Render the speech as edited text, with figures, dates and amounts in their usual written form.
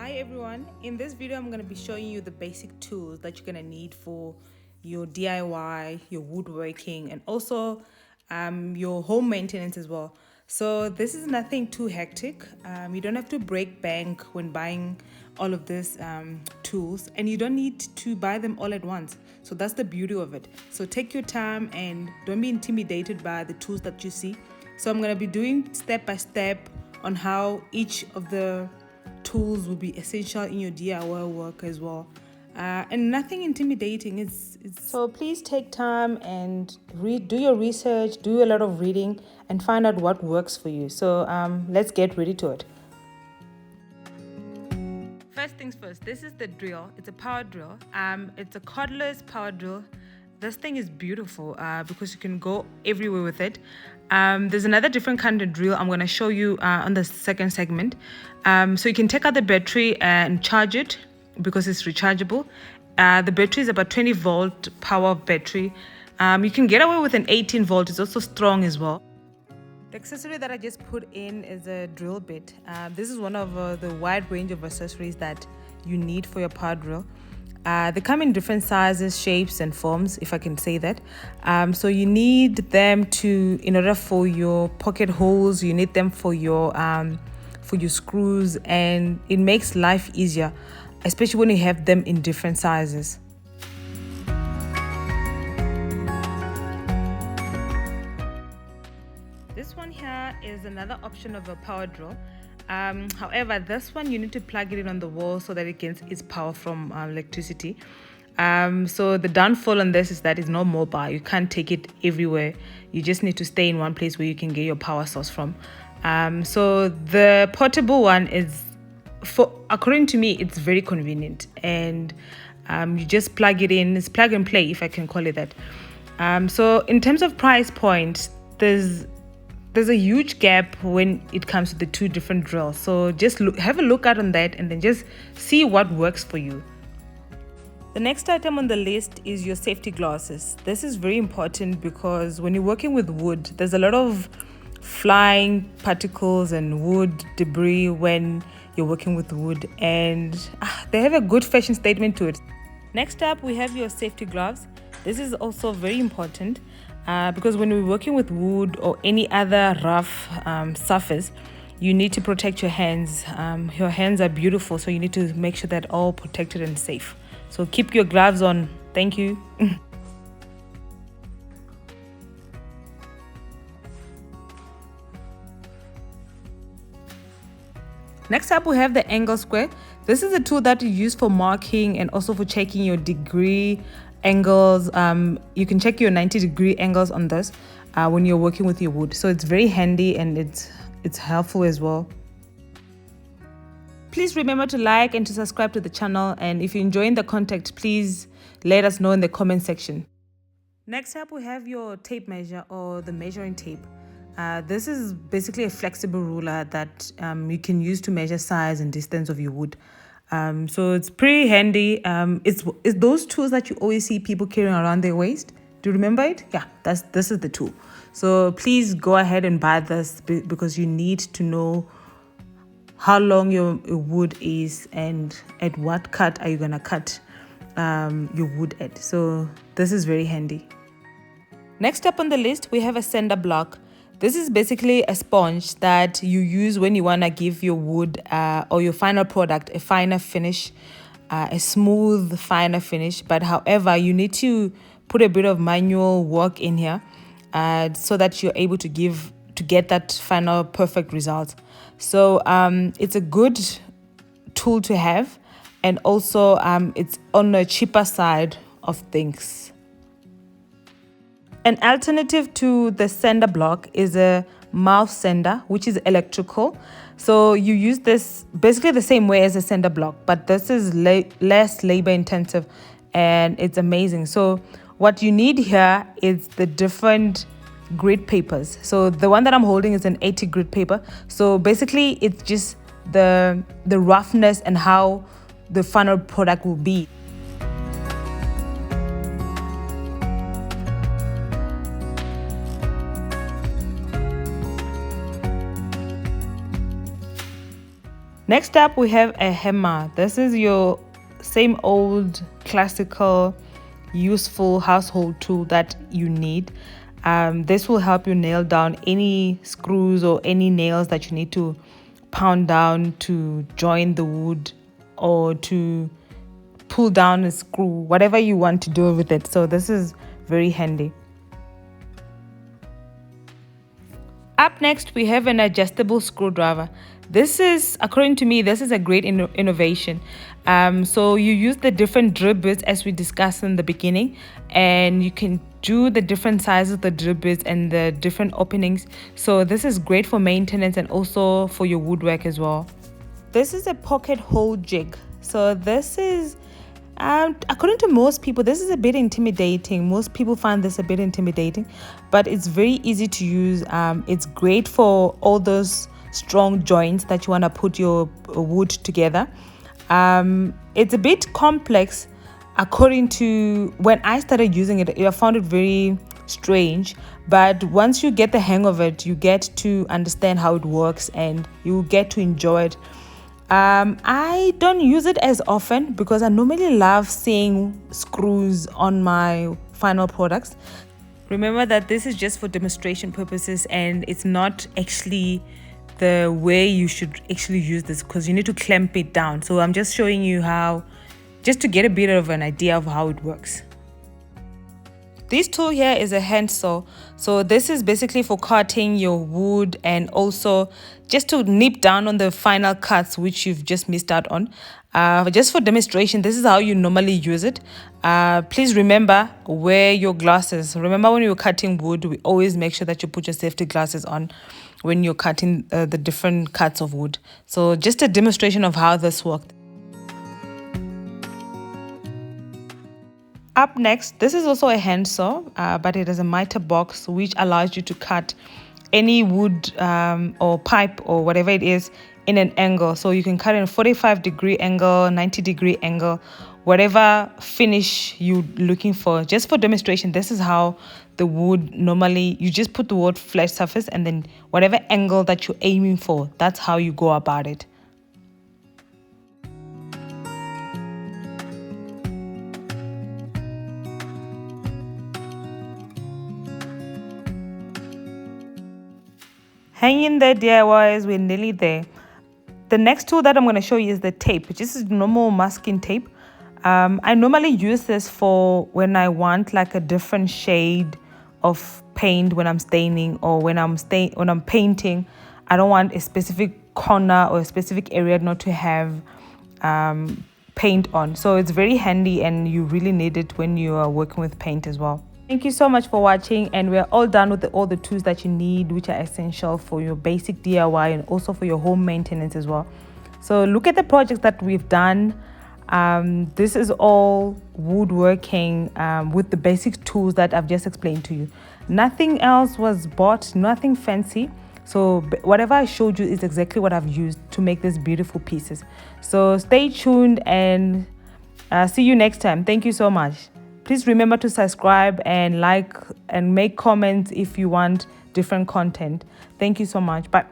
Hi everyone, in this video I'm going to be showing you the basic tools that you're going to need for your DIY, your woodworking, and also your home maintenance as well. So this is nothing too hectic. You don't have to break bank when buying all of these tools, and you don't need to buy them all at once. So that's the beauty of it. So take your time and don't be intimidated by the tools that you see. So I'm going to be doing step by step on how each of the tools will be essential in your DIY work as well, and nothing intimidating. It's so please take time and do your research, do a lot of reading, and find out what works for you. So let's get ready to it. First things first, this is the drill. It's a power drill. It's a cordless power drill. This thing is beautiful because you can go everywhere with it. There's another different kind of drill I'm going to show you on the second segment. So you can take out the battery and charge it because it's rechargeable. The battery is about 20 volt power battery. You can get away with an 18 volt. It's also strong as well. The accessory that I just put in is a drill bit. This is one of the wide range of accessories that you need for your power drill. They come in different sizes, shapes, and forms, if I can say that. So you need them in order for your pocket holes. You need them for your screws, and it makes life easier, especially when you have them in different sizes. This one here is another option of a power drill. However, this one you need to plug it in on the wall so that it gets its power from electricity. So the downfall on this is that it's not mobile. You can't take it everywhere. You just need to stay in one place where you can get your power source from. So the portable one is, according to me, it's very convenient, and you just plug it in. It's plug and play, if I can call it that. So in terms of price point, there's a huge gap when it comes to the two different drills. So just have a look out on that and then just see what works for you. The next item on the list is your safety glasses. This is very important because when you're working with wood, there's a lot of flying particles and wood debris when you're working with wood, and they have a good fashion statement to it. Next up, we have your safety gloves. This is also very important. Because when we're working with wood or any other rough surface, you need to protect your hands. Your hands are beautiful, so you need to make sure that all protected and safe. So keep your gloves on. Thank you. Next up, we have the angle square. This is a tool that you use for marking and also for checking your degree angles. You can check your 90-degree angles on this when you're working with your wood. So it's very handy and it's helpful as well. Please remember to like and to subscribe to the channel, and if you're enjoying the content, please let us know in the comment section. Next up, we have your tape measure or the measuring tape. This is basically a flexible ruler that you can use to measure size and distance of your wood. So it's pretty handy. It's those tools that you always see people carrying around their waist. Do you remember it? Yeah, this is the tool. So please go ahead and buy this because you need to know how long your wood is and at what cut are you gonna cut your wood at. So this is very handy. Next up on the list, we have a cinder block. This is basically a sponge that you use when you want to give your wood or your final product a finer finish, a smooth, finer finish. But however, you need to put a bit of manual work in here so that you're able to get that final perfect result. So it's a good tool to have, and also it's on the cheaper side of things. An alternative to the cinder block is a mouth cinder, which is electrical. So you use this basically the same way as a cinder block, but this is less labor intensive, and it's amazing. So what you need here is the different grid papers. So the one that I'm holding is an 80 grid paper. So basically it's just the roughness and how the final product will be. Next up, we have a Hema. This is your same old classical useful household tool that you need. This will help you nail down any screws or any nails that you need to pound down to join the wood or to pull down a screw, whatever you want to do with it. So this is very handy. Up next, we have an adjustable screwdriver. This is, according to me, this is a great innovation. So you use the different drill bits as we discussed in the beginning, and you can do the different sizes of the drill bits and the different openings. So this is great for maintenance and also for your woodwork as well. This is a pocket hole jig. So this is, according to most people, this is a bit intimidating. Most people find this a bit intimidating, but it's very easy to use. It's great for all those strong joints that you want to put your wood together. It's a bit complex. According to when I started using it, I found it very strange, but once you get the hang of it, you get to understand how it works and you get to enjoy it. I don't use it as often because I normally love seeing screws on my final products. Remember that this is just for demonstration purposes and it's not actually the way you should actually use this, because you need to clamp it down. So I'm just showing you how, just to get a bit of an idea of how it works. This tool here is a hand saw. So this is basically for cutting your wood and also just to nip down on the final cuts which you've just missed out on. Just for demonstration, this is how you normally use it. Please remember, wear your glasses. Remember, when you're cutting wood, we always make sure that you put your safety glasses on when you're cutting the different cuts of wood. So just a demonstration of how this worked. Up next, this is also a hand saw, but it has a miter box which allows you to cut any wood or pipe or whatever it is in an angle. So you can cut in a 45-degree angle, 90-degree angle, whatever finish you're looking for. Just for demonstration, this is how the wood normally, you just put the wood flat surface and then whatever angle that you're aiming for, that's how you go about it. Hang in there, DIYs, we're nearly there. The next tool that I'm going to show you is the tape. This is normal masking tape. I normally use this for when I want like a different shade of paint when I'm staining or when I'm painting. I don't want a specific corner or a specific area not to have paint on. So it's very handy and you really need it when you are working with paint as well. Thank you so much for watching, and we're all done with all the tools that you need, which are essential for your basic DIY and also for your home maintenance as well. So look at the projects that we've done. This is all woodworking with the basic tools that I've just explained to you. Nothing else was bought, nothing fancy. So whatever I showed you is exactly what I've used to make these beautiful pieces. So stay tuned and see you next time. Thank you so much. Please remember to subscribe and like and make comments if you want different content. Thank you so much. Bye.